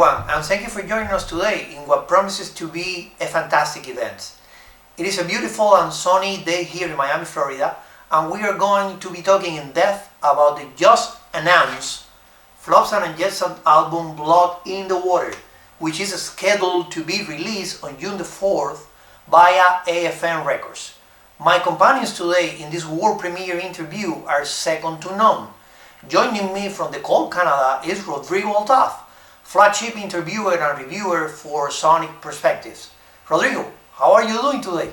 everyone, and thank you for joining us today in what promises to be a fantastic event. It is a beautiful and sunny day here in Miami, Florida, and we are going to be talking in depth about the just announced Flotsam and Jetsam album Blood in the Water, which is scheduled to be released on June the 4th via AFM Records. My companions today in this world premiere interview are second to none. Joining me from the cold Canada is Rodrigo Altaf, flagship interviewer and reviewer for Sonic Perspectives. Rodrigo, how are you doing today?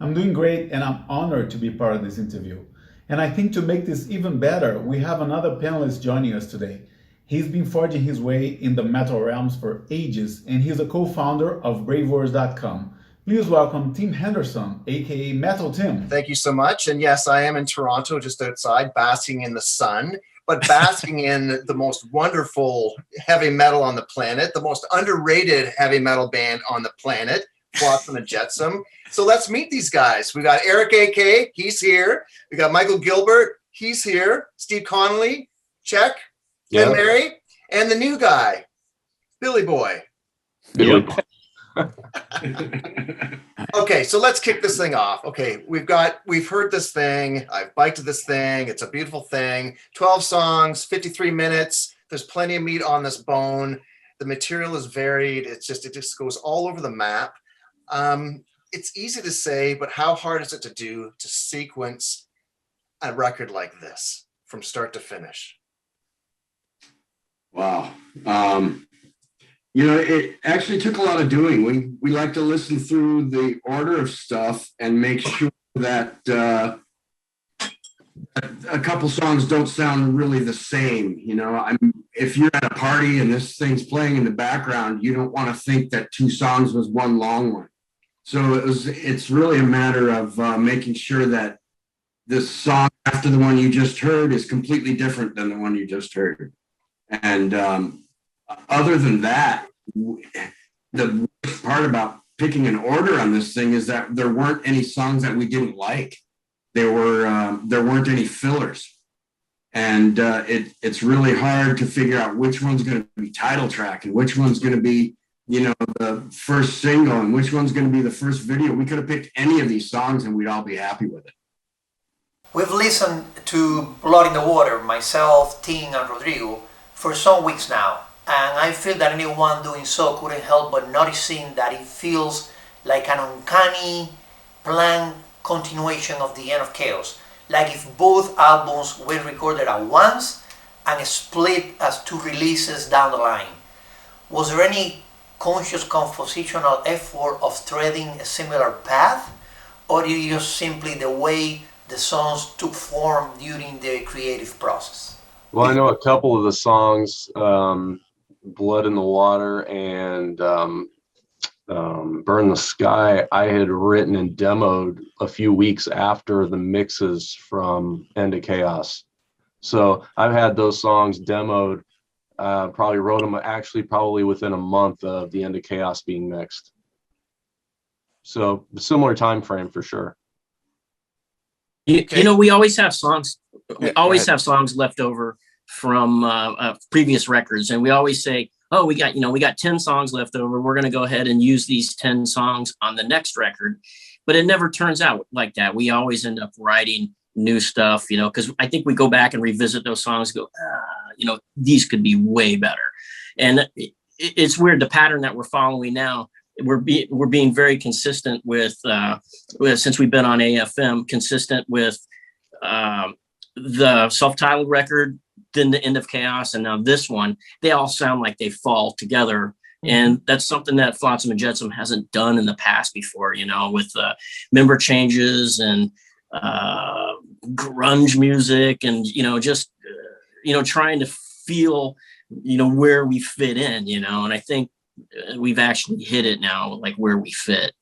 I'm doing great, and I'm honored to be part of this interview. And I think to make this even better, we have another panelist joining us today. He's been forging his way in the metal realms for ages, and he's a co-founder of bravewords.com. Please welcome Tim Henderson, aka Metal Tim. Thank you so much. And yes, I am in Toronto, just outside, basking in the sun, but basking in the most wonderful heavy metal on the planet, the most underrated heavy metal band on the planet, Flotsam and Jetsam. So let's meet these guys. We got Eric AK, he's here. We got Michael Gilbert, he's here. Steve Connolly, check. Ken Mary, and the new guy, Billy Boy. Yep. Okay, so let's kick this thing off. Okay, we've heard this thing. I've biked to this thing. It's a beautiful thing. 12 songs, 53 minutes. There's plenty of meat on this bone. The material is varied. It just goes all over the map. It's easy to say, but how hard is it to do to sequence a record like this from start to finish? Wow. It actually took a lot of doing. We like to listen through the order of stuff and make sure that a couple songs don't sound really the same. If you're at a party and this thing's playing in the background, you don't want to think that two songs was one long one. So it's really a matter of making sure that this song after the one you just heard is completely different than the one you just heard. And other than that, the worst part about picking an order on this thing is that there weren't any songs that we didn't like. There weren't any fillers, and it's really hard to figure out which one's going to be title track and which one's going to be, the first single and which one's going to be the first video. We could have picked any of these songs and we'd all be happy with it. We've listened to Blood in the Water, myself, Tim, and Rodrigo, for some weeks now, and I feel that anyone doing so couldn't help but noticing that it feels like an uncanny, planned continuation of the End of Chaos, like if both albums were recorded at once and split as two releases down the line. Was there any conscious compositional effort of treading a similar path, or is it just simply the way the songs took form during the creative process? Well, I know a couple of the songs, Blood in the Water and Burn the Sky, I had written and demoed a few weeks after the mixes from End of Chaos. So I've had those songs demoed, probably wrote them probably within a month of the End of Chaos being mixed. So similar time frame for sure. We always have songs. We always have songs left over from previous records, and we always say, "Oh, we got 10 songs left over. We're going to go ahead and use these 10 songs on the next record." But it never turns out like that. We always end up writing new stuff, because I think we go back and revisit those songs. And go, these could be way better. And it's weird, the pattern that we're following now. We're being very consistent with since we've been on AFM, consistent with the self-titled record, then the End of Chaos, and now this one. They all sound like they fall together, and that's something that Flotsam and Jetsam hasn't done in the past before. With member changes and grunge music, and just trying to feel where we fit in. And I think we've actually hit it now, like where we fit.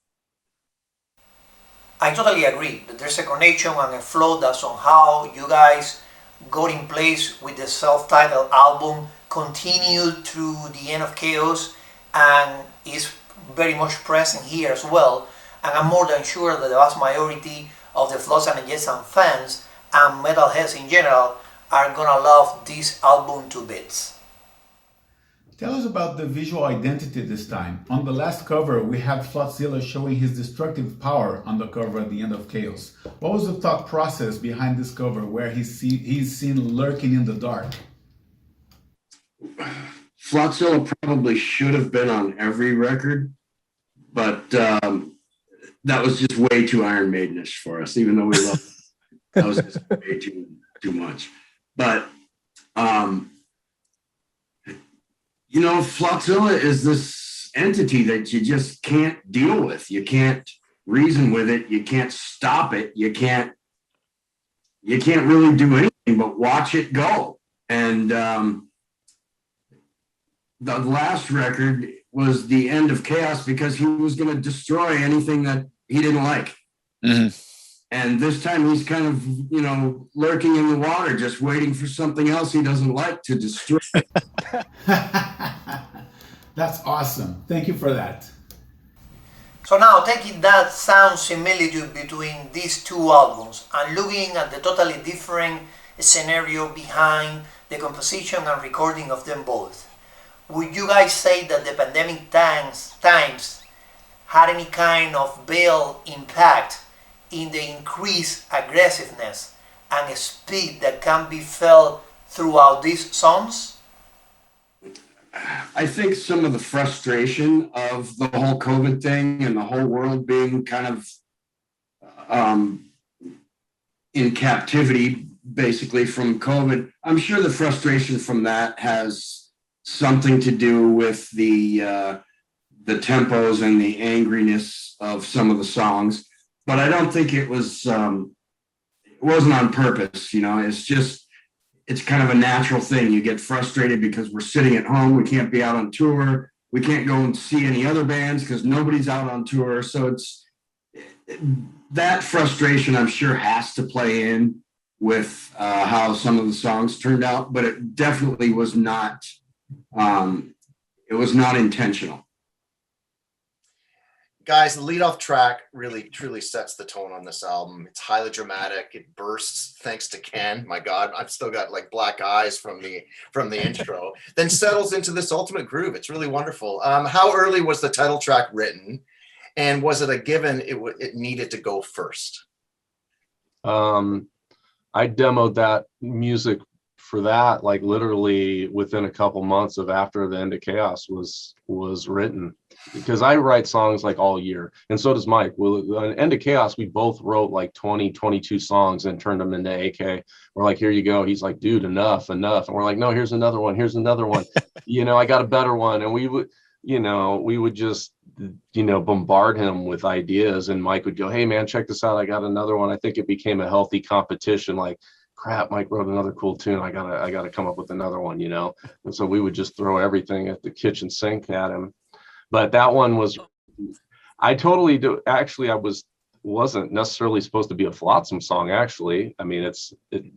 I totally agree that there's a connection and a flow that somehow you guys got in place with the self-titled album, continued through the End of Chaos, and is very much present here as well. And I'm more than sure that the vast majority of the Flotsam and Jetsam fans and metalheads in general are gonna love this album to bits. Tell us about the visual identity this time. On the last cover, we had Flotzilla showing his destructive power on the cover at the end of Chaos. What was the thought process behind this cover where he's seen lurking in the dark? Flotzilla probably should have been on every record, but that was just way too Iron Maidenish for us, even though we love it. That was just way too much. But you know, Flotzilla is this entity that you just can't deal with. You can't reason with it. You can't stop it. You can't really do anything but watch it go. And the last record was the end of Chaos because he was going to destroy anything that he didn't like. Mm-hmm. And this time he's kind of, you know, lurking in the water, just waiting for something else he doesn't like to destroy. That's awesome. Thank you for that. So now, taking that sound similitude between these two albums and looking at the totally different scenario behind the composition and recording of them both, would you guys say that the pandemic times had any kind of veiled impact in the increased aggressiveness and speed that can be felt throughout these songs? I think some of the frustration of the whole COVID thing and the whole world being kind of in captivity, basically, from COVID, I'm sure the frustration from that has something to do with the tempos and the angriness of some of the songs. But I don't think it wasn't on purpose, you know. It's kind of a natural thing. You get frustrated because we're sitting at home. We can't be out on tour. We can't go and see any other bands because nobody's out on tour. So that frustration, I'm sure, has to play in with how some of the songs turned out. But it definitely was not. It was not intentional. Guys, the leadoff track really truly sets the tone on this album. It's highly dramatic. It bursts thanks to Ken. My God, I've still got like black eyes from the intro. Then settles into this ultimate groove. It's really wonderful. How early was the title track written, and was it a given it needed to go first? I demoed that music for that like literally within a couple months of after the End of Chaos was written, because I write songs like all year, and so does Mike. Well, on End of Chaos, we both wrote like 22 songs and turned them into AK. We're like, here you go. He's like, dude, enough. And we're like, no, here's another one. You know, I got a better one. And we would just, bombard him with ideas, and Mike would go, hey man, check this out. I got another one. I think it became a healthy competition. Like, crap, Mike wrote another cool tune. I gotta come up with another one, you know? And so we would just throw everything at the kitchen sink at him. But that one was, I totally do. Actually, wasn't necessarily supposed to be a Flotsam song. Actually, I mean,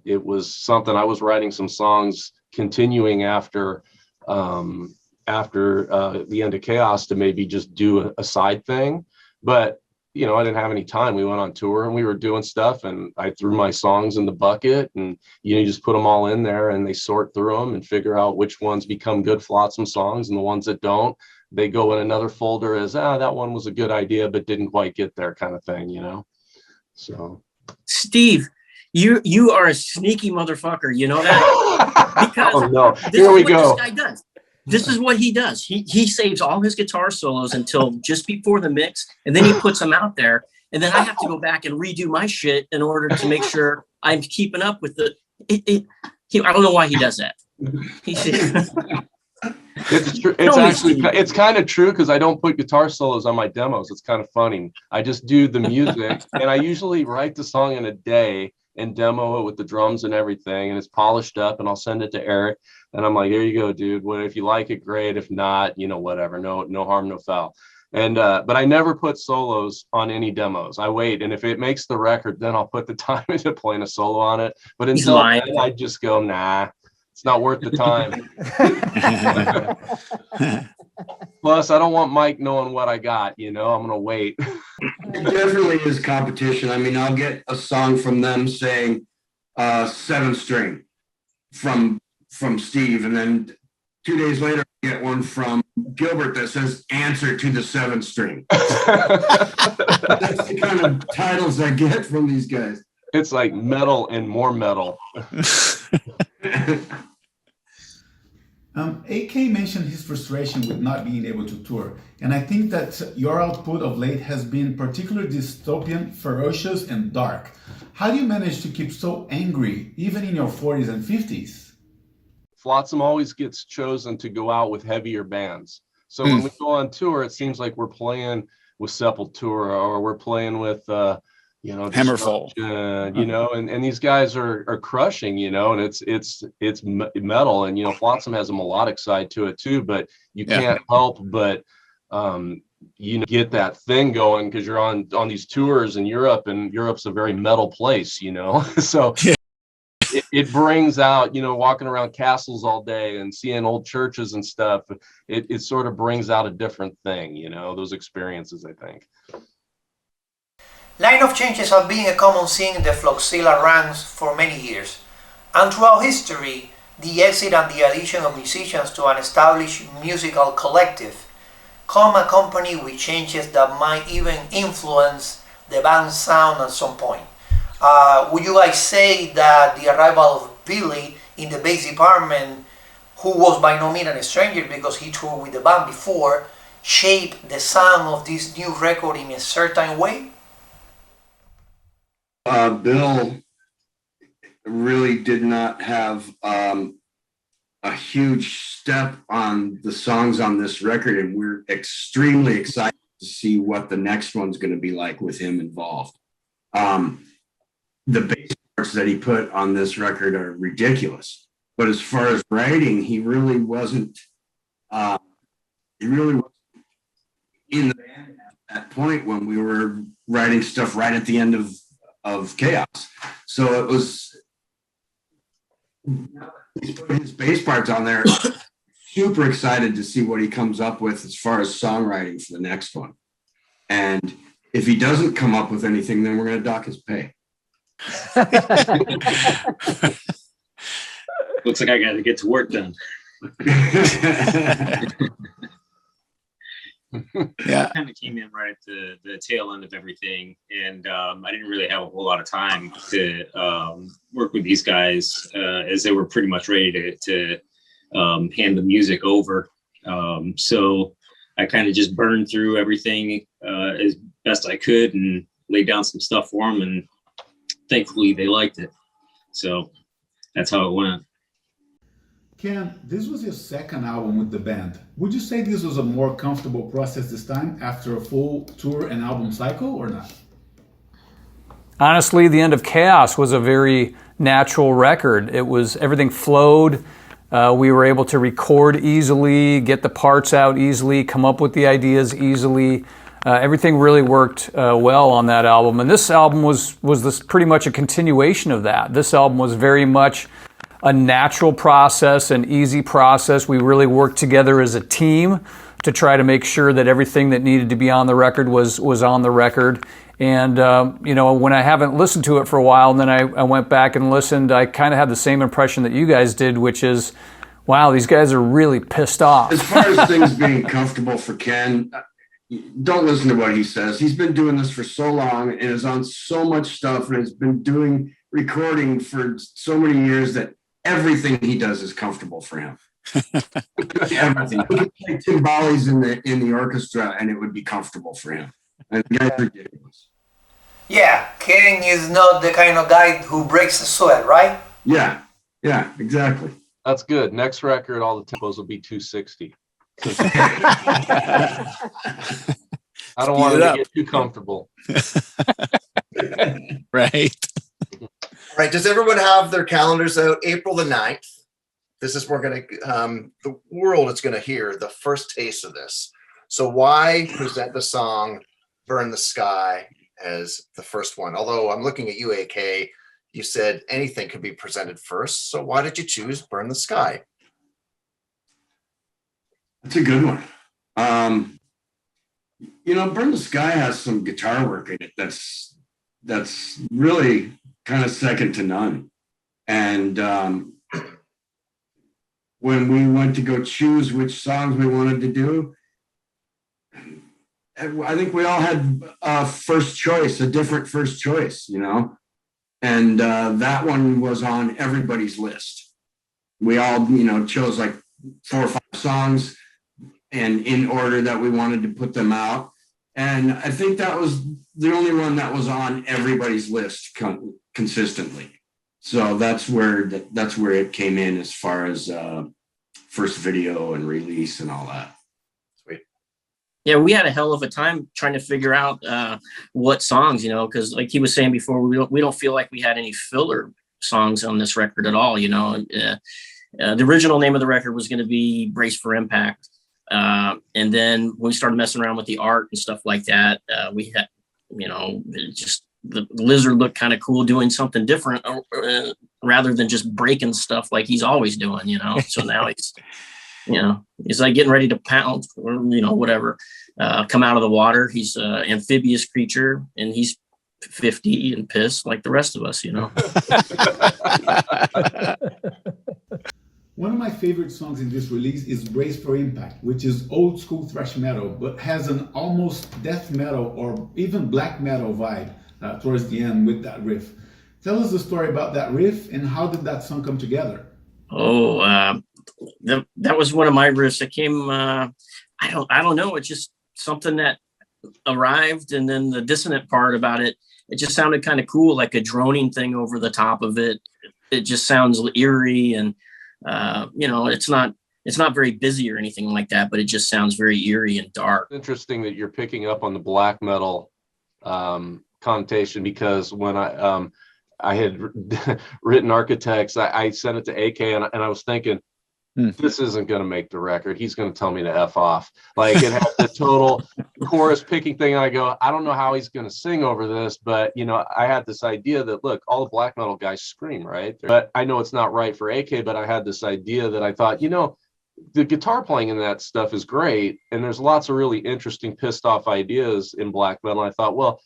it was something. I was writing some songs continuing after the End of Chaos to maybe just do a side thing. But, you know, I didn't have any time. We went on tour and we were doing stuff, and I threw my songs in the bucket, and, you just put them all in there and they sort through them and figure out which ones become good Flotsam songs, and the ones that don't, they go in another folder as, that one was a good idea, but didn't quite get there kind of thing, you know? So. Steve, you are a sneaky motherfucker. You know that? Because oh, no. Here we go. This guy does. This is what he does. He saves all his guitar solos until just before the mix, and then he puts them out there. And then I have to go back and redo my shit in order to make sure I'm keeping up with I don't know why he does that. It's true. It's kind of true, because I don't put guitar solos on my demos. It's kind of funny. I just do the music, and I usually write the song in a day and demo it with the drums and everything, and it's polished up, and I'll send it to Eric, and I'm like, here you go, dude. Well, if you like it, great. If not, whatever. No harm, no foul. And but I never put solos on any demos. I wait, and if it makes the record, then I'll put the time into playing a solo on it. But until then, I just go, nah. It's not worth the time. Plus, I don't want Mike knowing what I got, I'm going to wait. It definitely is competition. I mean, I'll get a song from them saying 7 string from Steve, and then 2 days later, I get one from Gilbert that says "Answer to the 7th string." That's the kind of titles I get from these guys. It's like metal and more metal. AK mentioned his frustration with not being able to tour, and I think that your output of late has been particularly dystopian, ferocious, and dark. How do you manage to keep so angry, even in your 40s and 50s? Flotsam always gets chosen to go out with heavier bands. So when we go on tour, it seems like we're playing with Sepultura, or we're playing with, Hammerfall, and these guys are crushing, and it's metal, and Flotsam has a melodic side to it too, but you can't help but get that thing going because you're on these tours in Europe, and Europe's a very metal place, so it brings out, walking around castles all day and seeing old churches and stuff. It sort of brings out a different thing, those experiences, I think. Line of changes have been a common thing in the Floxilla ranks for many years, and throughout history, the exit and the addition of musicians to an established musical collective come accompanied with changes that might even influence the band's sound at some point. Would you guys say that the arrival of Billy in the bass department, who was by no means a stranger because he toured with the band before, shaped the sound of this new record in a certain way? Bill really did not have a huge step on the songs on this record, and we're extremely excited to see what the next one's going to be like with him involved. The bass parts that he put on this record are ridiculous, but as far as writing, he really wasn't in the band at that point when we were writing stuff right at the end of Chaos. So it was, he's putting his bass parts on there. Super excited to see what he comes up with as far as songwriting for the next one. And if he doesn't come up with anything, then we're going to dock his pay. Looks like I got to get to work then. Yeah, kind of came in right at the tail end of everything, and I didn't really have a whole lot of time to work with these guys as they were pretty much ready to hand the music over. So I kind of just burned through everything as best I could and laid down some stuff for them, and thankfully they liked it. So that's how it went. Ken, this was your second album with the band. Would you say this was a more comfortable process this time after a full tour and album cycle, or not? Honestly, The End of Chaos was a very natural record. It was, everything flowed. We were able to record easily, get the parts out easily, come up with the ideas easily. Everything really worked well on that album. And this album was pretty much a continuation of that. This album was very much a natural process, an easy process. We really worked together as a team to try to make sure that everything that needed to be on the record was on the record. And, when I haven't listened to it for a while, and then I went back and listened, I kind of had the same impression that you guys did, which is, wow, these guys are really pissed off. As far as things being comfortable for Ken, don't listen to what he says. He's been doing this for so long and is on so much stuff and has been doing recording for so many years that everything he does is comfortable for him. Everything. He could play timbales in the orchestra and it would be comfortable for him. And the guy's ridiculous. Yeah, Ken is not the kind of guy who breaks a sweat, right? Yeah, exactly. That's good. Next record, all the tempos will be 260. I don't want to get too comfortable. Right. All right. Does everyone have their calendars out? April the 9th. This is where we're going to, the world is going to hear the first taste of this. So why present the song Burn the Sky as the first one? Although I'm looking at you, AK, you said anything could be presented first. So why did you choose Burn the Sky? That's a good one. Burn the Sky has some guitar work in it that's really kind of second to none. And when we went to go choose which songs we wanted to do, I think we all had a first choice, a different first choice, you know, and that one was on everybody's list. We all, you know, chose like 4 or 5 songs and in order that we wanted to put them out. And I think that was the only one that was on everybody's list consistently. So that's where it came in as far as first video and release and all that. Sweet. Yeah, we had a hell of a time trying to figure out what songs, you know, because like he was saying before, we don't feel like we had any filler songs on this record at all, you know. The original name of the record was going to be Brace for Impact. And then when we started messing around with the art and stuff like that, we had, you know, just the lizard looked kind of cool doing something different rather than just breaking stuff like he's always doing, you know. So now he's, you know, he's like getting ready to pound or, you know, whatever, come out of the water. He's an amphibious creature and he's 50 and pissed like the rest of us, you know. One of my favorite songs in this release is Brace for Impact, which is old school thrash metal, but has an almost death metal or even black metal vibe towards the end with that riff. Tell us the story about that riff and how did that song come together? Oh, that was one of my riffs that came, I don't know. It's just something that arrived, and then the dissonant part about it, it just sounded kind of cool, like a droning thing over the top of it. It just sounds eerie, and you know, it's not very busy or anything like that, but it just sounds very eerie and dark. Interesting that you're picking up on the black metal connotation, because when I had written Architects, I sent it to AK and I was thinking, this isn't going to make the record. He's going to tell me to F off. Like, it has the total chorus picking thing. And I go, I don't know how he's going to sing over this, but, you know, I had this idea that, look, all the black metal guys scream, right? But I know it's not right for AK, but I had this idea that I thought, you know, the guitar playing in that stuff is great. And there's lots of really interesting pissed off ideas in black metal. I thought, well,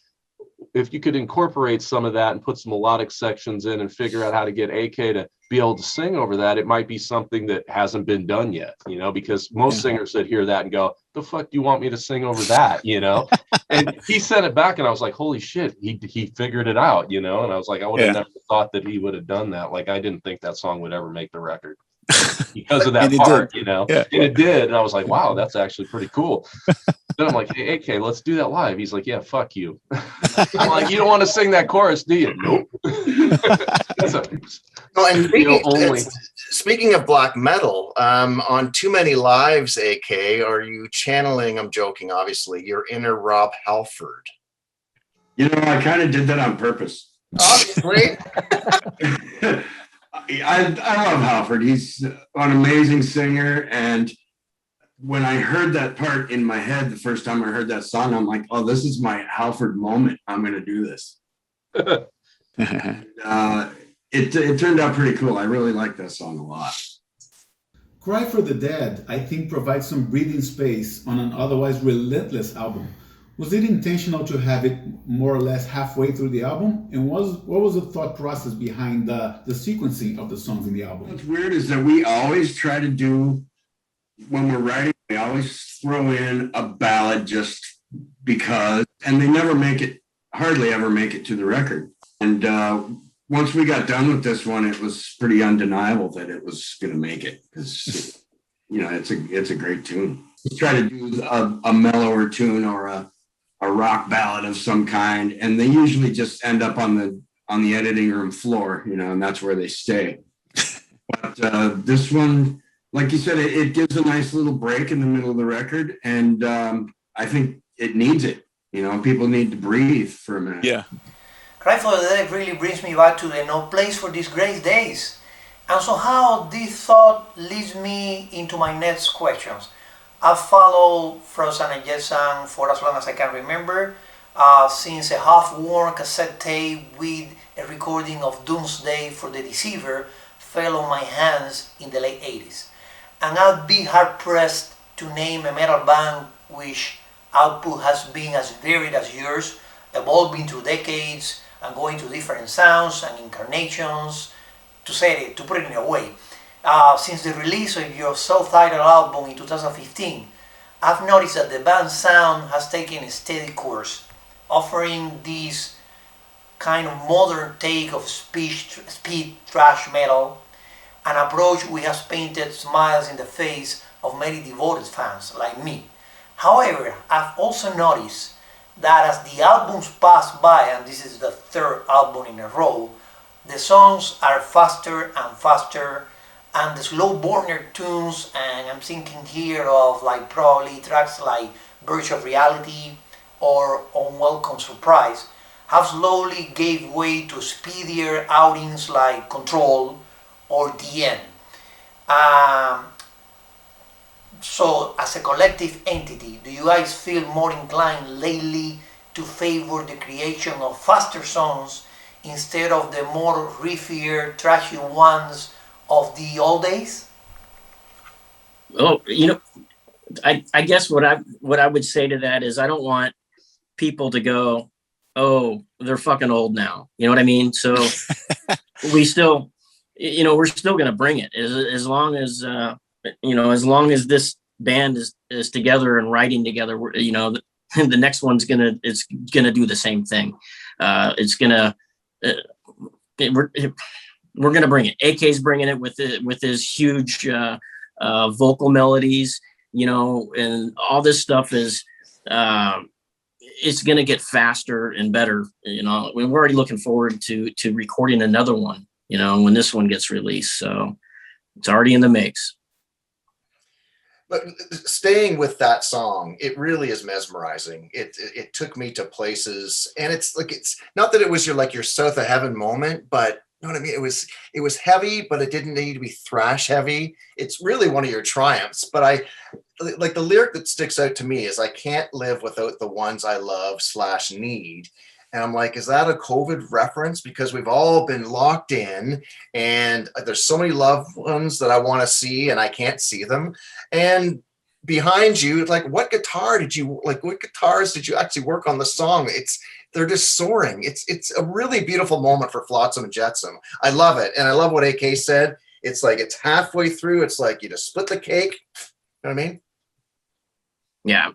if you could incorporate some of that and put some melodic sections in and figure out how to get AK to be able to sing over that, it might be something that hasn't been done yet, you know, because most singers that hear that and go, the fuck do you want me to sing over that, you know? And he sent it back and I was like, holy shit, he figured it out, you know? And I was like, I would have never thought that he would have done that. Like, I didn't think that song would ever make the record because of that part, you know? And it did. And I was like, wow, that's actually pretty cool. Then I'm like, hey, AK, let's do that live. He's like, yeah, fuck you. I'm like, you don't want to sing that chorus, do you? Nope. Well, and speaking of black metal, on Too Many Lives, AK, are you channeling, I'm joking, obviously, your inner Rob Halford? You know, I kind of did that on purpose. Obviously. I love Halford. He's an amazing singer. And when I heard that part in my head, the first time I heard that song, I'm like, oh, this is my Halford moment. I'm going to do this. It turned out pretty cool. I really like that song a lot. Cry for the Dead, I think, provides some breathing space on an otherwise relentless album. Was it intentional to have it more or less halfway through the album? And what was the thought process behind the sequencing of the songs in the album? What's weird is that we always try to do, when we're writing, we always throw in a ballad just because, and they never hardly ever make it to the record. And once we got done with this one, it was pretty undeniable that it was going to make it, because, you know, it's a great tune. We try to do a mellower tune or a rock ballad of some kind, and they usually just end up on the editing room floor, you know, and that's where they stay. But this one, like you said, it gives a nice little break in the middle of the record, and I think it needs it. You know, people need to breathe for a minute. Yeah. Cry for the Dead really brings me back to the No Place for These Great Days. And somehow this thought leads me into my next questions. I've followed Flotsam and Jetsam for as long as I can remember, since a half-worn cassette tape with a recording of Doomsday for the Deceiver fell on my hands in the late 80s. And I'd be hard-pressed to name a metal band which output has been as varied as yours, evolving through decades and going to different sounds and incarnations, to put it in a way. Since the release of your self-titled album in 2015, I've noticed that the band's sound has taken a steady course, offering this kind of modern take of speed thrash metal, an approach which has painted smiles in the face of many devoted fans like me. However, I've also noticed that as the albums pass by, and this is the third album in a row, the songs are faster and faster, and the slow burner tunes, and I'm thinking here of like probably tracks like Verge of Reality or Unwelcome Surprise, have slowly gave way to speedier outings like Control or The End. So as a collective entity, do you guys feel more inclined lately to favor the creation of faster songs instead of the more riffier, trashy ones of the old days? Oh, you know, I guess what I would say to that is I don't want people to go, oh, they're fucking old now. You know what I mean? So we still, you know, we're still going to bring it as long as, you know, as long as this band is together and writing together, you know, the next one's it's gonna do the same thing. It's gonna, we're gonna bring it. AK's bringing it with his huge vocal melodies, you know, and all this stuff is, it's gonna get faster and better. You know, we're already looking forward to recording another one, you know, when this one gets released. So it's already in the mix. But staying with that song, it really is mesmerizing. It took me to places, and it's like, it's not that it was your South of Heaven moment, but you know what I mean? It was heavy, but it didn't need to be thrash heavy. It's really one of your triumphs. But I like the lyric that sticks out to me is, I can't live without the ones I love / need. And I'm like, is that a COVID reference? Because we've all been locked in, and there's so many loved ones that I want to see and I can't see them. And behind you, like, what guitars did you actually work on the song? They're just soaring. It's a really beautiful moment for Flotsam and Jetsam. I love it. And I love what AK said. It's like, it's halfway through. It's like you just split the cake. You know what I mean? Yeah.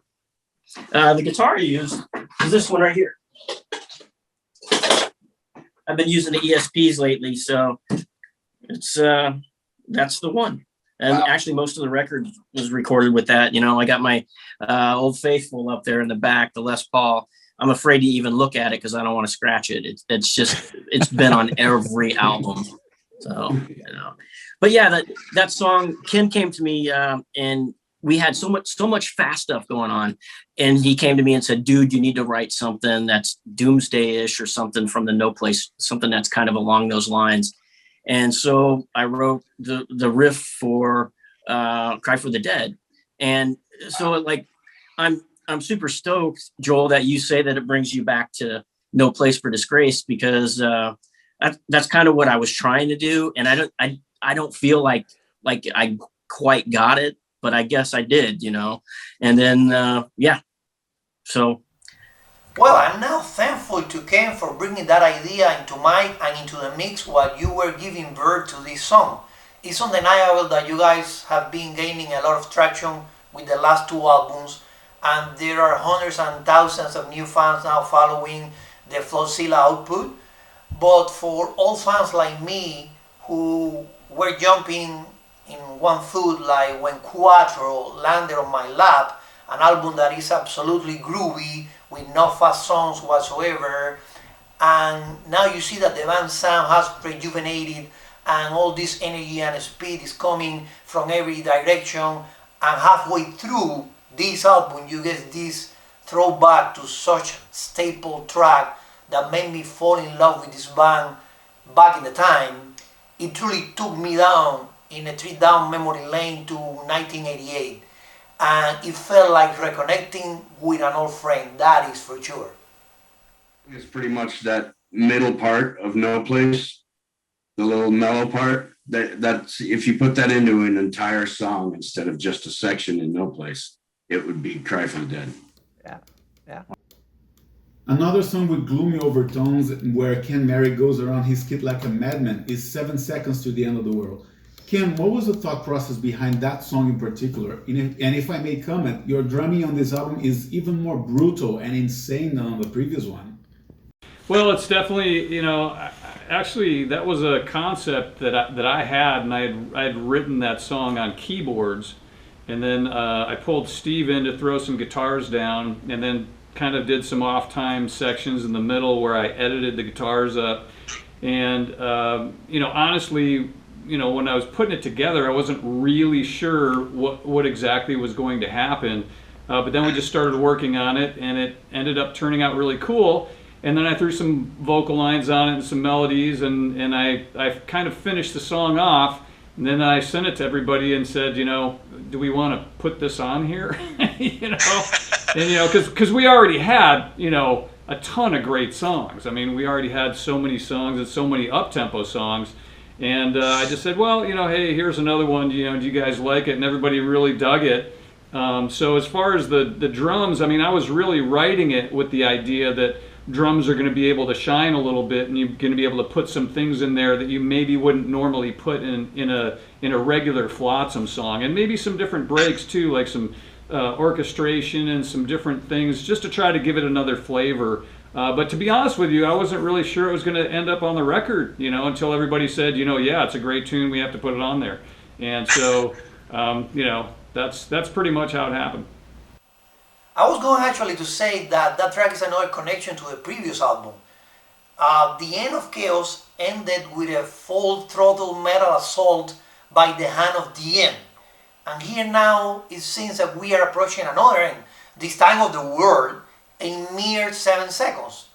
The guitar I use is this one right here. I've been using the ESPs lately, so it's that's the one. And wow. Actually, most of the record was recorded with that. You know, I got my Old Faithful up there in the back, the Les Paul. I'm afraid to even look at it because I don't want to scratch it. It's just, it's been on every album. So, you know, but yeah, that song, Ken came to me and we had so much fast stuff going on, and he came to me and said, dude, you need to write something that's doomsday-ish or something from the No Place, something that's kind of along those lines. And so I wrote the riff for Cry for the Dead. And so like, I'm super stoked, Joel, that you say that it brings you back to No Place for Disgrace, because that's kind of what I was trying to do. And I don't feel like I quite got it, but I guess I did, you know. And then, yeah, so. Well, I'm now thankful to Ken for bringing that idea into Mike and into the mix while you were giving birth to this song. It's undeniable that you guys have been gaining a lot of traction with the last two albums, and there are hundreds and thousands of new fans now following the Flotsam output. But for old fans like me who were jumping in one foot like when Quattro landed on my lap, an album that is absolutely groovy with no fast songs whatsoever, and now you see that the band's sound has rejuvenated and all this energy and speed is coming from every direction, and halfway through this album you get this throwback to such staple track that made me fall in love with this band back in the time. It truly took me down in a trip down memory lane to 1988, and it felt like reconnecting with an old friend, that is for sure. It's pretty much that middle part of No Place, the little mellow part. That's, if you put that into an entire song instead of just a section in No Place, it would be Cry for the Dead. Yeah. Another song with gloomy overtones where Ken Mary goes around his kit like a madman is 7 Seconds to the End of the World. Ken, what was the thought process behind that song in particular? And if I may comment, your drumming on this album is even more brutal and insane than on the previous one. Well, it's definitely, actually that was a concept that I had, and I had written that song on keyboards, and then I pulled Steve in to throw some guitars down, and then kind of did some off-time sections in the middle where I edited the guitars up. And honestly, when I was putting it together, I wasn't really sure what exactly was going to happen. But then we just started working on it, and it ended up turning out really cool. And then I threw some vocal lines on it and some melodies, and I kind of finished the song off. And then I sent it to everybody and said, do we want to put this on here? And because we already had, a ton of great songs. I mean, we already had so many songs and so many up-tempo songs. And I just said, well, hey, here's another one. Do you guys like it? And everybody really dug it. So as far as the drums, I mean, I was really writing it with the idea that drums are going to be able to shine a little bit, and you're going to be able to put some things in there that you maybe wouldn't normally put in a regular Flotsam song, and maybe some different breaks too, like some orchestration and some different things, just to try to give it another flavor. But to be honest with you, I wasn't really sure it was going to end up on the record, until everybody said, yeah, it's a great tune, we have to put it on there. And so, that's pretty much how it happened. I was going actually to say that track is another connection to the previous album. The End of Chaos ended with a full throttle metal assault by the hand of the end. And here now it seems that we are approaching another end, this time of the world, in mere 7 seconds.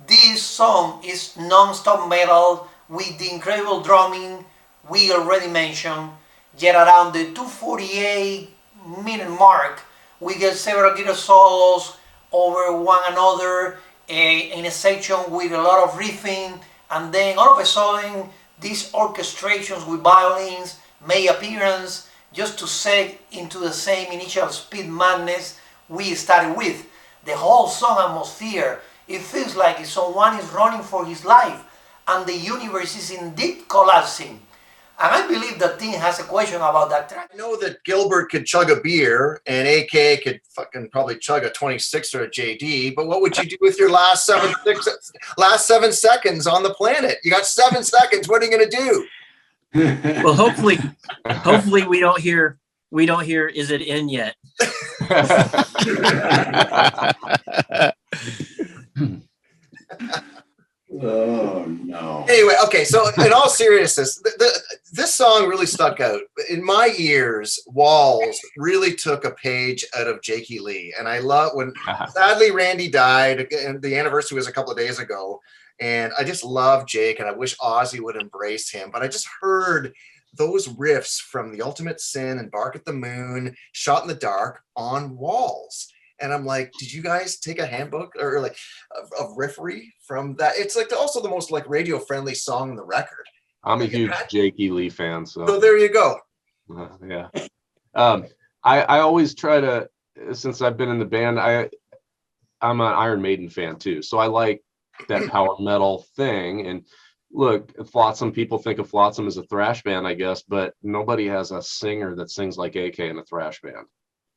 This song is non-stop metal with the incredible drumming we already mentioned, yet around the 2:48-minute mark, we get several guitar solos over one another in a section with a lot of riffing, and then all of a sudden these orchestrations with violins may appearance just to set into the same initial speed madness we started with. The whole song atmosphere, it feels like someone is running for his life and the universe is indeed collapsing. And I believe that Tim has a question about that track. I know that Gilbert could chug a beer and AK could fucking probably chug a 26 or a JD, but what would you do with your last 7 seconds on the planet? You got 7 seconds. What are you going to do? Well, hopefully we don't hear, is it in yet? Oh no. Anyway, okay, so in all seriousness, this song really stuck out. In my ears, Walls really took a page out of Jakey Lee. And I love when sadly Randy died, and the anniversary was a couple of days ago. And I just love Jake, and I wish Ozzy would embrace him. But I just heard those riffs from The Ultimate Sin and Bark at the Moon, Shot in the Dark on Walls. And I'm like, did you guys take a handbook or like a riffery from that? It's like also the most like radio friendly song on the record. I'm a huge Jakey Lee fan. So there you go. Yeah. I always try to, since I've been in the band, I'm an Iron Maiden fan too. So I like that power metal thing. And look, Flotsam, people think of Flotsam as a thrash band, I guess, but nobody has a singer that sings like AK in a thrash band.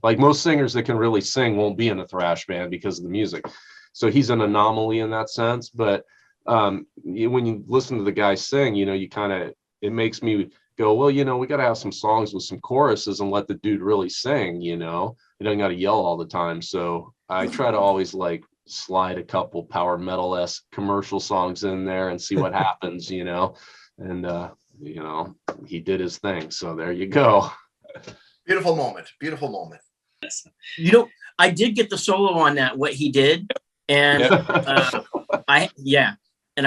Like most singers that can really sing won't be in a thrash band because of the music. So he's an anomaly in that sense. But when you listen to the guy sing, you kind of, it makes me go, well, we got to have some songs with some choruses and let the dude really sing, He doesn't got to yell all the time. So I try to always like slide a couple power metal-esque commercial songs in there and see what happens, And, he did his thing. So there you go. Beautiful moment. Beautiful moment. I did get the solo on that, what he did. And I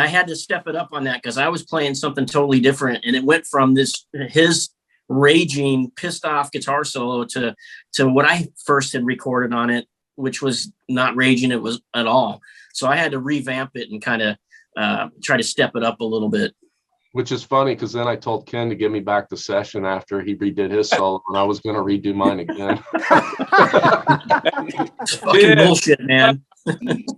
had to step it up on that because I was playing something totally different. And it went from his raging, pissed off guitar solo to what I first had recorded on it, which was not raging, it was at all. So I had to revamp it and kind of try to step it up a little bit. Which is funny because then I told Ken to give me back the session after he redid his solo, and I was going to redo mine again. It's fucking bullshit, man.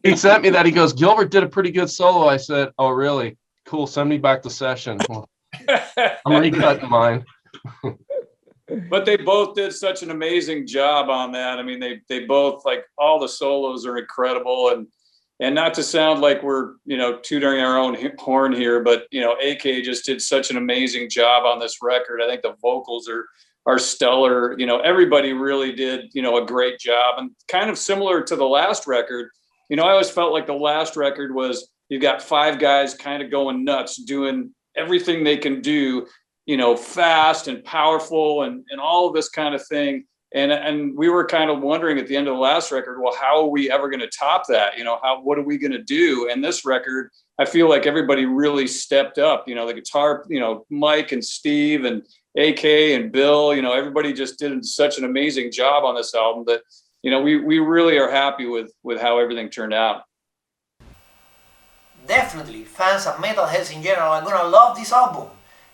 He sent me that. He goes, Gilbert did a pretty good solo. I said, oh, really? Cool. Send me back the session. Well, I'm recutting mine. But they both did such an amazing job on that. I mean, they both, like, all the solos are incredible, and not to sound like we're, tooting our own horn here, but, AK just did such an amazing job on this record. I think the vocals are stellar. Everybody really did, a great job, and kind of similar to the last record. I always felt like the last record was, you got 5 guys kind of going nuts, doing everything they can do, fast and powerful and all of this kind of thing. And we were kind of wondering at the end of the last record, well, how are we ever going to top that? What are we going to do? And this record, I feel like everybody really stepped up, the guitar, Mike and Steve and AK and Bill, everybody just did such an amazing job on this album that, we really are happy with how everything turned out. Definitely, fans and metalheads in general are gonna love this album.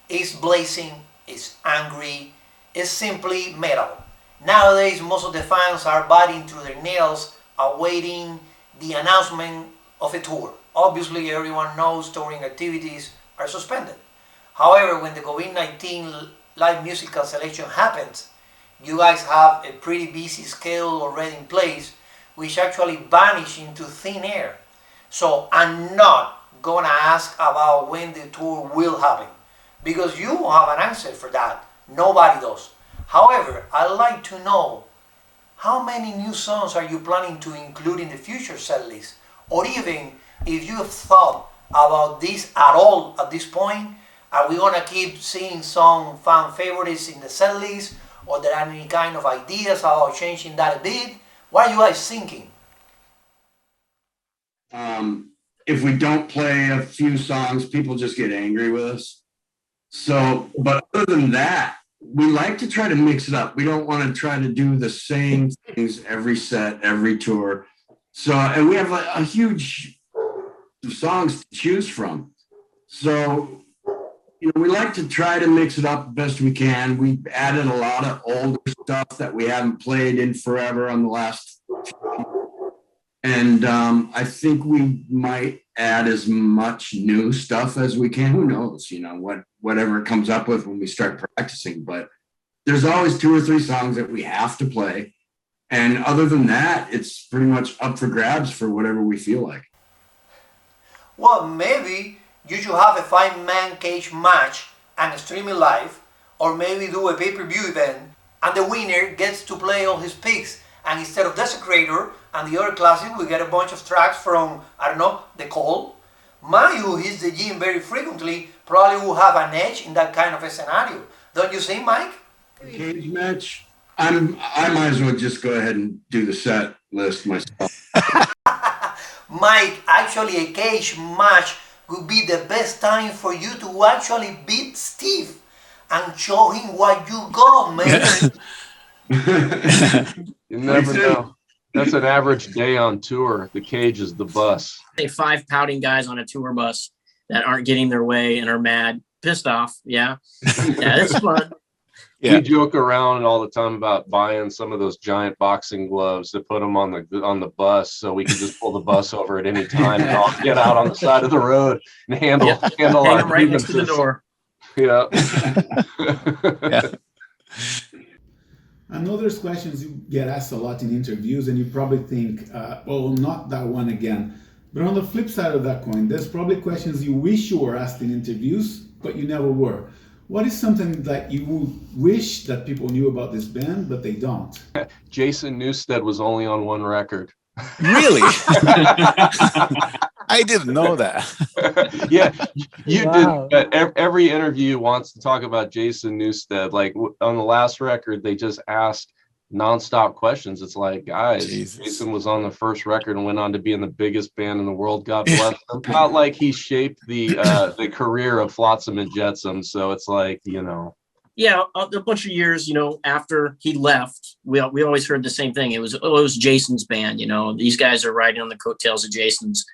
It's blazing, it's angry, it's simply metal. Nowadays, most of the fans are biting through their nails, awaiting the announcement of a tour. Obviously, everyone knows touring activities are suspended. However, when the COVID-19 live music cancellation happens, you guys have a pretty busy schedule already in place, which actually vanished into thin air. So I'm not gonna ask about when the tour will happen, because you have an answer for that. Nobody does. However, I'd like to know, how many new songs are you planning to include in the future set list? Or even if you have thought about this at all at this point, are we gonna keep seeing some fan favorites in the set list? Or there are any kind of ideas about changing that a bit? What are you guys thinking? If we don't play a few songs, people just get angry with us. So, but other than that, we like to try to mix it up. We don't want to try to do the same things every set, every tour. So, and we have a huge songs to choose from. So, we like to try to mix it up the best we can. We added a lot of older stuff that we haven't played in forever on the last. And I think we might add as much new stuff as we can. Who knows, whatever it comes up with when we start practicing. But there's always 2 or 3 songs that we have to play. And other than that, it's pretty much up for grabs for whatever we feel like. Well, maybe you should have a 5-man cage match and stream it live, or maybe do a pay-per-view event, and the winner gets to play all his picks. And instead of Desecrator and the other classic, we get a bunch of tracks from, The Call. Mayu, who hits the gym very frequently, probably will have an edge in that kind of a scenario. Don't you think, Mike? Cage match? I might as well just go ahead and do the set list myself. Mike, actually a cage match would be the best time for you to actually beat Steve and show him what you got, man. You never know. That's an average day on tour. The cage is the bus. 5 pouting guys on a tour bus that aren't getting their way and are mad, pissed off. Yeah, it's fun. Yeah. We joke around all the time about buying some of those giant boxing gloves to put them on the bus, so we can just pull the bus over at any time and all get out on the side of the road and handle our right next to the door. Yeah. Yeah. I know there's questions you get asked a lot in interviews, and you probably think, well, not that one again. But on the flip side of that coin, there's probably questions you wish you were asked in interviews, but you never were. What is something that you would wish that people knew about this band, but they don't? Jason Newsted was only on 1 record. Really? I didn't know that. Yeah, you did. Every interview wants to talk about Jason Newsted. Like on the last record, they just asked nonstop questions. It's like, guys, Jesus. Jason was on the first record and went on to be in the biggest band in the world. God bless him. Not like he shaped the career of Flotsam and Jetsam. So it's like, Yeah, a bunch of years, after he left, we always heard the same thing. It was Jason's band. These guys are riding on the coattails of Jason's,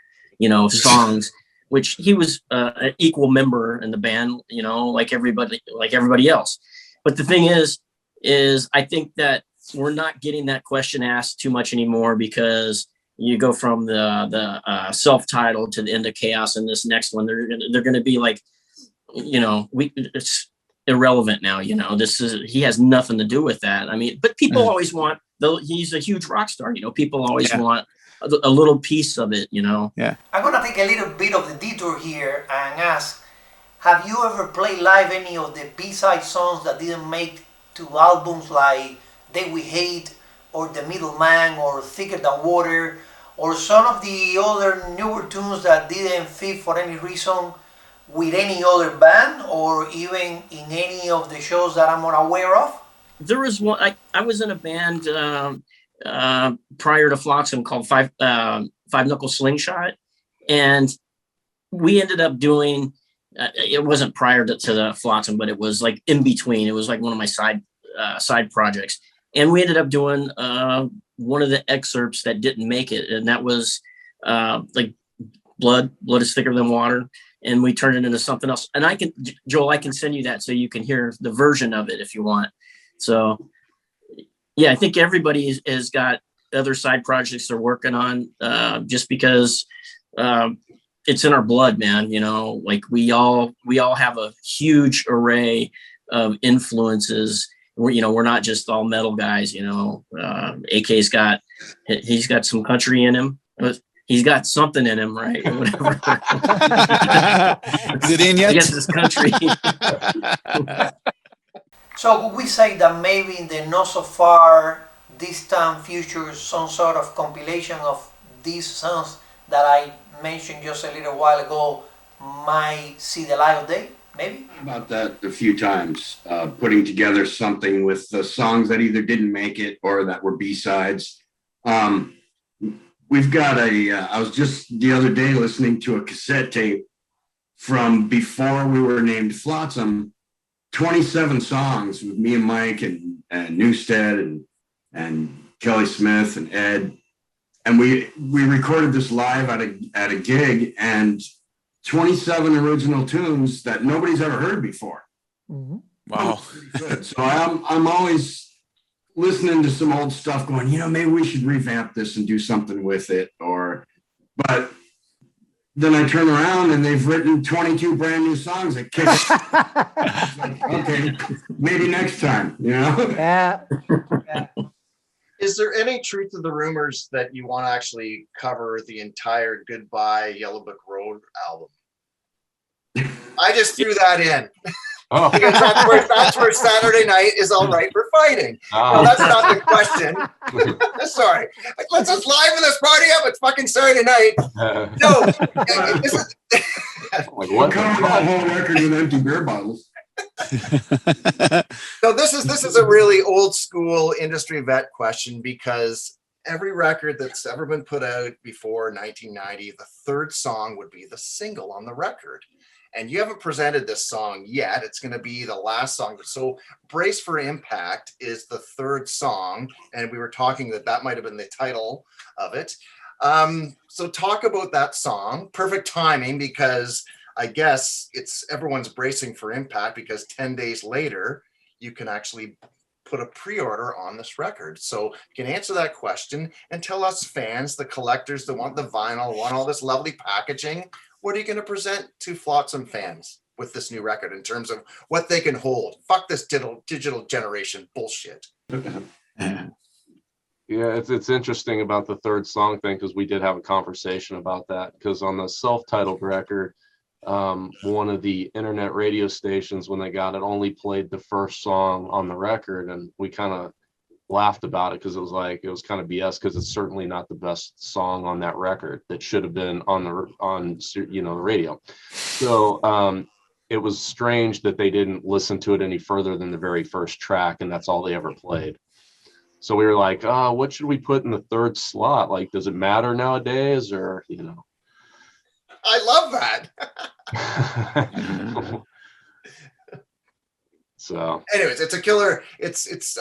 songs, which he was an equal member in the band, like everybody else. But the thing is I think that we're not getting that question asked too much anymore, because you go from the self-titled to the End of Chaos, and this next one, they're going to be like it's irrelevant now. He has nothing to do with that. I mean, but people always want, he's a huge rock star. People always want a little piece of it. Yeah. I'm gonna take a little bit of the detour here and ask: have you ever played live any of the B-side songs that didn't make to albums, like Day We Hate, or The Middleman, or Thicker Than Water, or some of the other newer tunes that didn't fit for any reason with any other band, or even in any of the shows that I'm unaware of? There was one. I was in a band prior to Flotsam called Five Knuckle Slingshot, and we ended up doing. It wasn't prior to the Flotsam, but it was like in between. It was like one of my side projects, and we ended up doing one of the excerpts that didn't make it, and that was like blood is thicker than water, and we turned it into something else. And Joel, I can send you that so you can hear the version of it if you want. So yeah, I think everybody has got other side projects they're working on, just because it's in our blood, man. Like we all have a huge array of influences. We're not just all metal guys. AK's got some country in him. He's got something in him, right? Or whatever. Is it in yet? I guess it's country. So would we say that maybe in the not so far distant future, some sort of compilation of these songs that I mentioned just a little while ago might see the light of day? Maybe? About that a few times, putting together something with the songs that either didn't make it or that were B-sides. We've got I was just the other day listening to a cassette tape from before we were named Flotsam, 27 songs with me and Mike and Newstead and Kelly Smith and Ed. And we recorded this live at a gig, and 27 original tunes that nobody's ever heard before. Mm-hmm. Wow. Good. So I'm always listening to some old stuff going, maybe we should revamp this and do something with it. But then I turn around and they've written 22 brand new songs that kick like, okay, maybe next time, Yeah. Is there any truth to the rumors that you want to actually cover the entire Goodbye Yellow Brick Road album? I just threw that in. Oh. Because that's where Saturday Night Is All Right for Fighting. No, that's not the question. Sorry. Let's just liven this party up. It's fucking Saturday night. No. This is Like what? Cover that whole record with empty beer bottles. So this is a really old school industry vet question, because every record that's ever been put out before 1990, the third song would be the single on the record. And you haven't presented this song yet. It's going to be the last song. So Brace for Impact is the third song. And we were talking that might have been the title of it. So talk about that song. Perfect timing, because I guess everyone's bracing for impact, because 10 days later, you can actually put a pre-order on this record. So you can answer that question and tell us fans, the collectors that want the vinyl, want all this lovely packaging. What are you going to present to Flotsam fans with this new record in terms of what they can hold? Fuck this digital generation bullshit. Yeah, it's interesting about the third song thing, because we did have a conversation about that, because on the self-titled record, one of the internet radio stations, when they got it, only played the first song on the record, and we kind of laughed about it because it was kind of BS, because it's certainly not the best song on that record that should have been on the radio. So it was strange that they didn't listen to it any further than the very first track, and that's all they ever played. So we were like, what should we put in the third slot? Like, does it matter nowadays, or I love that. So anyways, it's a killer.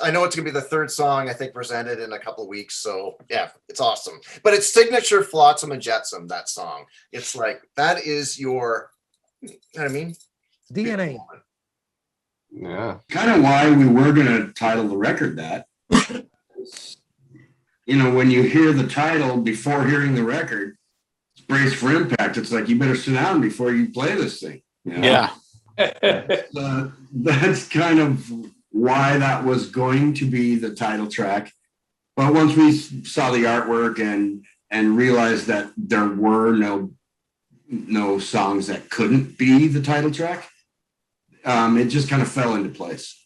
I know it's gonna be the third song, I think, presented in a couple of weeks. So yeah, it's awesome. But it's signature Flotsam and Jetsam, that song. It's like, that is your, DNA. yeah. Kind of why we were going to title the record that. When you hear the title before hearing the record, Brace for Impact, it's like, you better sit down before you play this thing. Yeah. That's kind of why that was going to be the title track. But once we saw the artwork and realized that there were no songs that couldn't be the title track, it just kind of fell into place.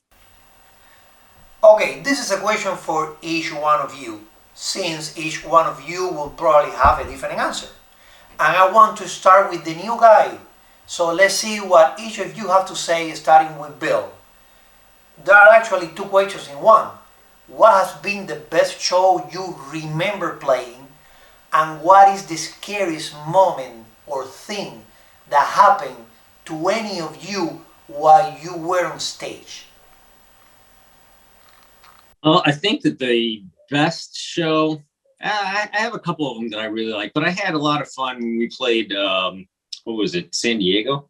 Okay, this is a question for each one of you, since each one of you will probably have a different answer. And I want to start with the new guy. So let's see what each of you have to say, starting with Bill. There are actually two questions in one. What has been the best show you remember playing? And what is the scariest moment or thing that happened to any of you while you were on stage? Well, I think that the best show, I have a couple of them that I really like, but I had a lot of fun when we played, what was it, San Diego?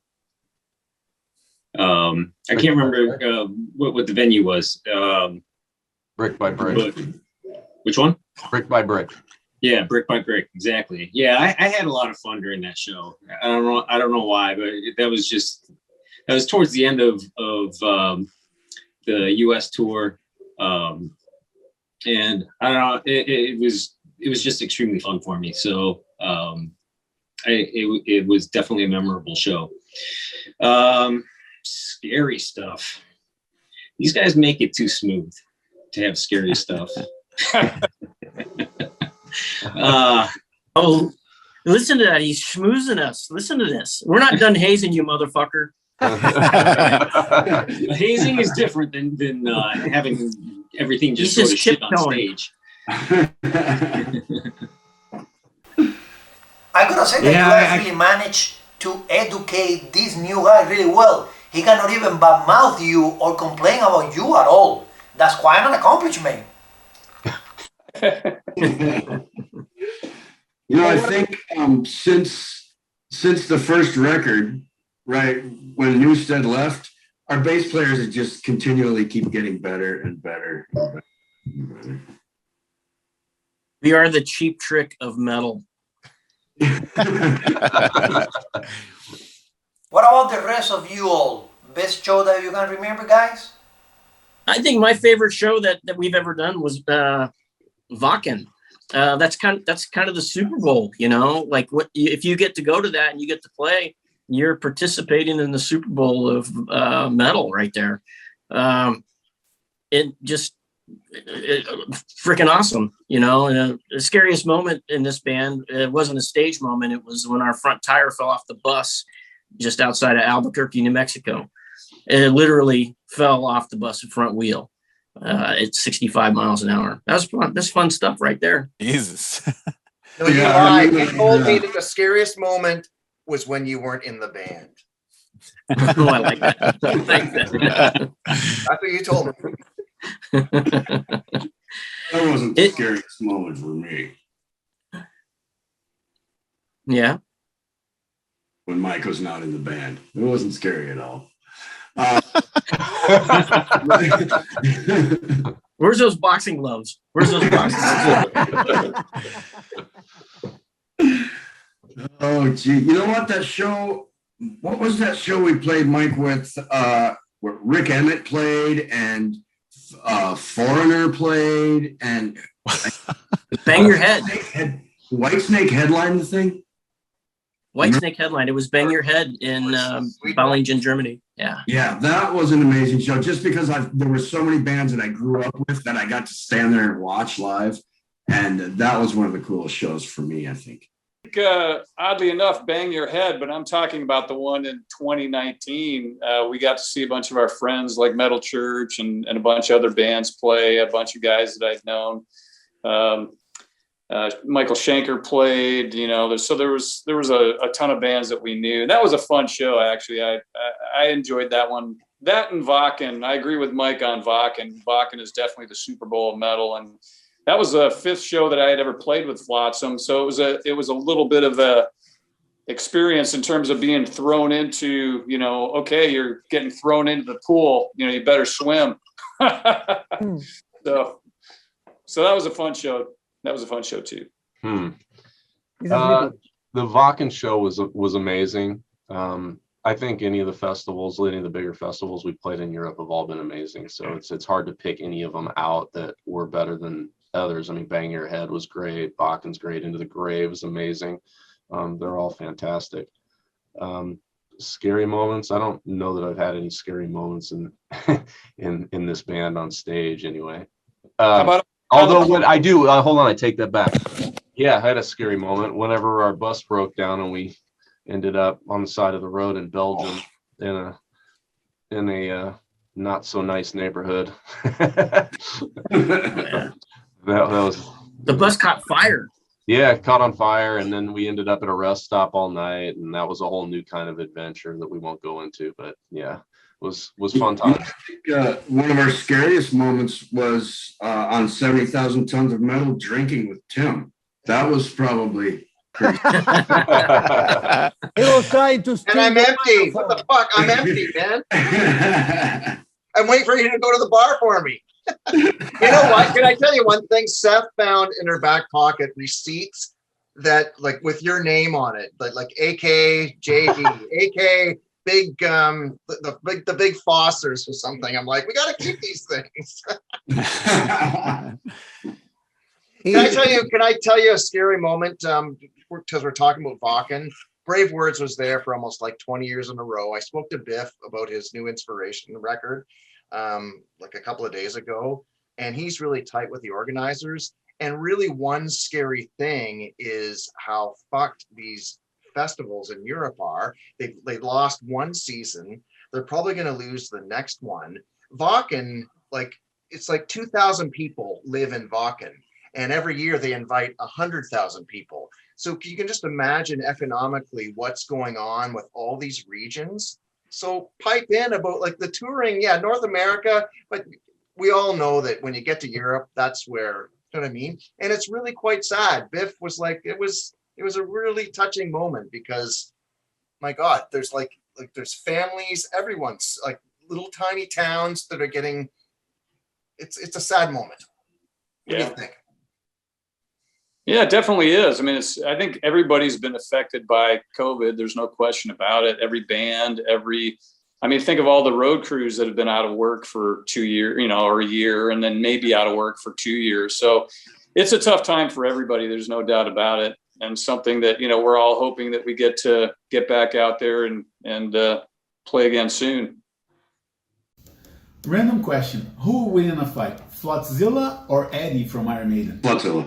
I can't remember what the venue was. Brick by Brick. Which one? Brick by Brick. Yeah, Brick by Brick, exactly. Yeah, I had a lot of fun during that show. I don't know why, but that was towards the end of the U.S. tour, and I don't know. It was just extremely fun for me. So it was definitely a memorable show. Scary stuff. These guys make it too smooth to have scary stuff. Oh, listen to that. He's schmoozing us. Listen to this. We're not done hazing you, motherfucker. Hazing is different than having everything just sort of shit on stage. I gotta say that you actually managed to educate this new guy really well. He cannot even badmouth you or complain about you at all. That's quite an accomplishment. I think since the first record, right, when Newstead left, our bass players have just continually keep getting better and better and better and better. We are the Cheap Trick of metal. What about the rest of you all? Best show that you can remember, guys? I think my favorite show that we've ever done was Wacken. That's kind of the Super Bowl, like if you get to go to that and you get to play, you're participating in the Super Bowl of metal right there. It freaking awesome, and the scariest moment in this band, it wasn't a stage moment. It was when our front tire fell off the bus just outside of Albuquerque, New Mexico. It literally fell off the bus front wheel at 65 miles an hour. That was fun. That's fun stuff right there. Jesus. No, you lied. You told me that the scariest moment was when you weren't in the band. Oh, I like that. I like that. That's what you told me. That wasn't the scariest moment for me. Yeah. When Mike was not in the band. It wasn't scary at all. Where's those boxing gloves? Oh, gee. You know what? That show, what was that show we played, Mike, with where Rick Emmett played and Foreigner played and Bang Your Head. Whitesnake headlined the thing? Whitesnake headline. It was Bang Your Head in Ballingen, Germany. Yeah. Yeah, that was an amazing show. Just because there were so many bands that I grew up with that I got to stand there and watch live. And that was one of the coolest shows for me, I think. Oddly enough, Bang Your Head, but I'm talking about the one in 2019. We got to see a bunch of our friends like Metal Church and a bunch of other bands play, a bunch of guys that I'd known. Michael Schenker played, so there was a ton of bands that we knew. That was a fun show, actually. I enjoyed that one. That and Wacken. I agree with Mike on Wacken. Wacken is definitely the Super Bowl of metal, and that was the fifth show that I had ever played with Flotsam. So it was a little bit of a experience in terms of being thrown into, okay, you're getting thrown into the pool, you better swim. So that was a fun show. That was a fun show too. The Wacken show was amazing. I think any of the festivals, any of the bigger festivals we played in Europe have all been amazing. So it's hard to pick any of them out that were better than others. I mean, Bang Your Head was great. Bakken's great. Into the Grave was amazing. They're all fantastic. Scary moments. I don't know that I've had any scary moments in in this band on stage anyway. Although what I do, hold on, I take that back. Yeah, I had a scary moment whenever our bus broke down and we ended up on the side of the road in Belgium in a not so nice neighborhood. that was The bus caught fire. Yeah, it caught on fire, and then we ended up at a rest stop all night, and that was a whole new kind of adventure that we won't go into. But yeah, it was fun times. I think, one of our scariest moments was on 70,000 Tons of Metal drinking with Tim. That was probably crazy. He was trying to steal And I'm the empty. What the fuck? I'm empty, man. I'm waiting for you to go to the bar for me. You know what? Can I tell you one thing? Seth found in her back pocket receipts that, like, with your name on it, like AK JD, AK Big the big Fossers or something. I'm like, we got to keep these things. Can I tell you a scary moment? Because we're talking about Wacken. Brave Words was there for almost like 20 years in a row. I spoke to Biff about his new Inspiration record like a couple of days ago, and he's really tight with the organizers. And really, one scary thing is how fucked these festivals in Europe are. They lost one season. They're probably going to lose the next one. Wacken, like, it's like 2,000 people live in Wacken, and every year they invite 100,000 people. So you can just imagine economically what's going on with all these regions. So pipe in about like the touring, yeah, North America, but we all know that when you get to Europe, that's where, you know what I mean? And it's really quite sad. Biff was like, it was a really touching moment because, my God, there's like there's families, everyone's like little tiny towns that are getting, it's a sad moment. What do you think? Yeah, it definitely is. I mean, I think everybody's been affected by COVID. There's no question about it. Every band, think of all the road crews that have been out of work for 2 years, or a year, and then maybe out of work for 2 years. So it's a tough time for everybody. There's no doubt about it. And something that, we're all hoping that we get back out there and play again soon. Random question. Who will win in a fight? Flotzilla or Eddie from Iron Maiden? Flotzilla.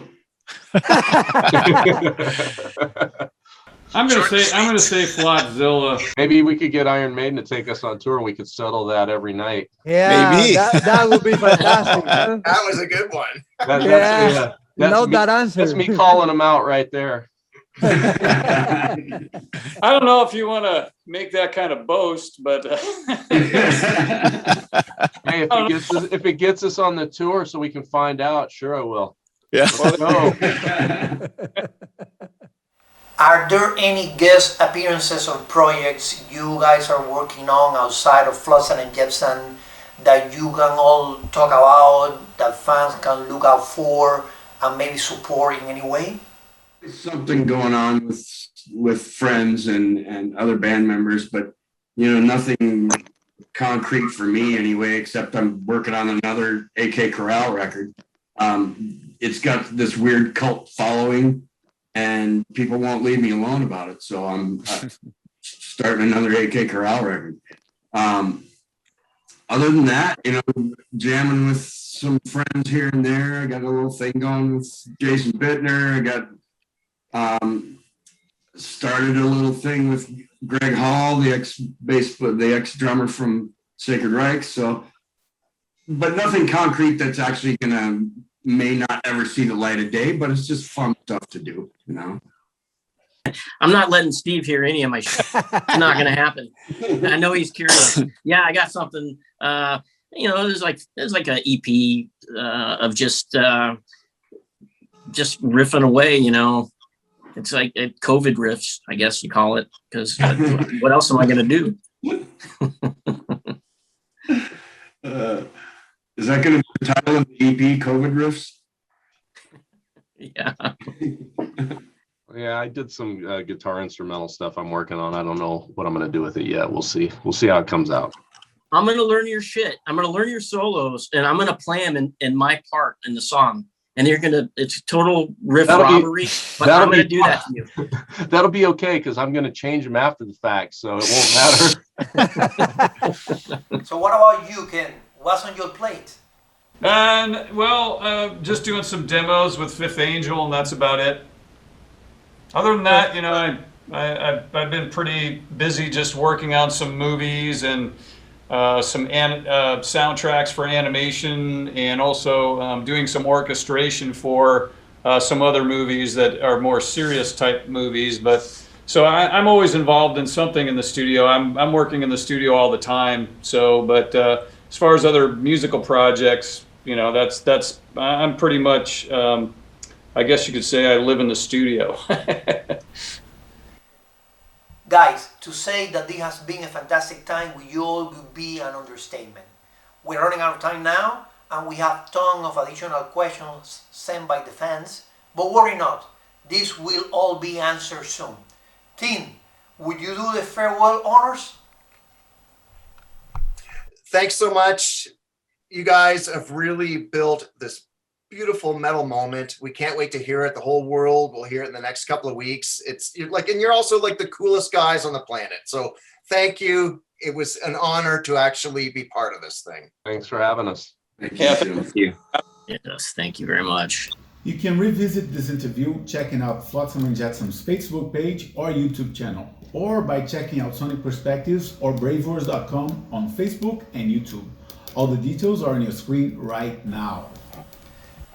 I'm gonna say Flotzilla. Maybe we could get Iron Maiden to take us on tour and we could settle that every night. Yeah, Maybe. that would be fantastic. Huh? That was a good one. That answer. That's me calling them out right there. I don't know if you want to make that kind of boast, but Hey, if it gets us on the tour so we can find out, sure I will. Yeah. Are there any guest appearances or projects you guys are working on outside of Flotsam and Jetsam that you can all talk about, that fans can look out for and maybe support in any way? There's something going on with friends and other band members, but nothing concrete for me anyway, except I'm working on another AK Corral record. It's got this weird cult following and people won't leave me alone about it. So I'm starting another AK Corral record. Other than that, jamming with some friends here and there. I got a little thing going with Jason Bittner. I got started a little thing with Greg Hall, the ex drummer from Sacred Reich. So, but nothing concrete that's actually may not ever see the light of day, but it's just fun stuff to do, I'm not letting Steve hear any of my shit. It's not going to happen. I know he's curious. Yeah, I got something. There's like an EP of just riffing away. It's like COVID riffs, I guess you call it, because what else am I going to do? Is that going to be the title of the EP, COVID riffs? Yeah. Yeah, I did some guitar instrumental stuff I'm working on. I don't know what I'm going to do with it yet. We'll see. We'll see how it comes out. I'm going to learn your shit. I'm going to learn your solos, and I'm going to play them in my part in the song. And it's total riff robbery, but I'm going to do that to you. That'll be okay, because I'm going to change them after the fact, so it won't matter. So what about you, Ken? What's on your plate? And well, just doing some demos with Fifth Angel, and that's about it. Other than that, you know, I've been pretty busy just working on some movies and some soundtracks for animation, and also doing some orchestration for some other movies that are more serious type movies. But so I'm always involved in something in the studio. I'm working in the studio all the time. So, but as far as other musical projects, you know, that's I'm pretty much. I guess you could say I live in the studio. Guys, to say that this has been a fantastic time with you all would be an understatement. We're running out of time now, and we have tons of additional questions sent by the fans, but worry not, this will all be answered soon. Tim, would you do the farewell honors? Thanks so much. You guys have really built this beautiful metal moment. We can't wait to hear it. The whole world will hear it in the next couple of weeks. And you're also like the coolest guys on the planet. So thank you. It was an honor to actually be part of this thing. Thanks for having us. Thank you. Yes, thank you very much. You can revisit this interview checking out Flotsam and Jetsam's Facebook page or YouTube channel, or by checking out Sonic Perspectives or Bravers.com on Facebook and YouTube. All the details are on your screen right now.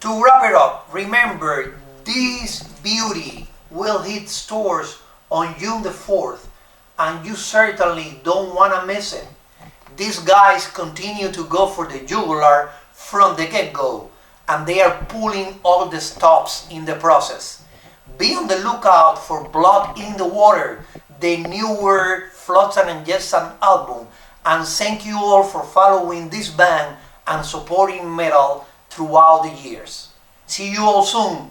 To wrap it up, remember, this beauty will hit stores on June the 4th, and you certainly don't want to miss it. These guys continue to go for the jugular from the get-go, and they are pulling all the stops in the process. Be on the lookout for Blood in the Water, the newer Flotsam and Jetsam album, and thank you all for following this band and supporting metal throughout the years. See you all soon.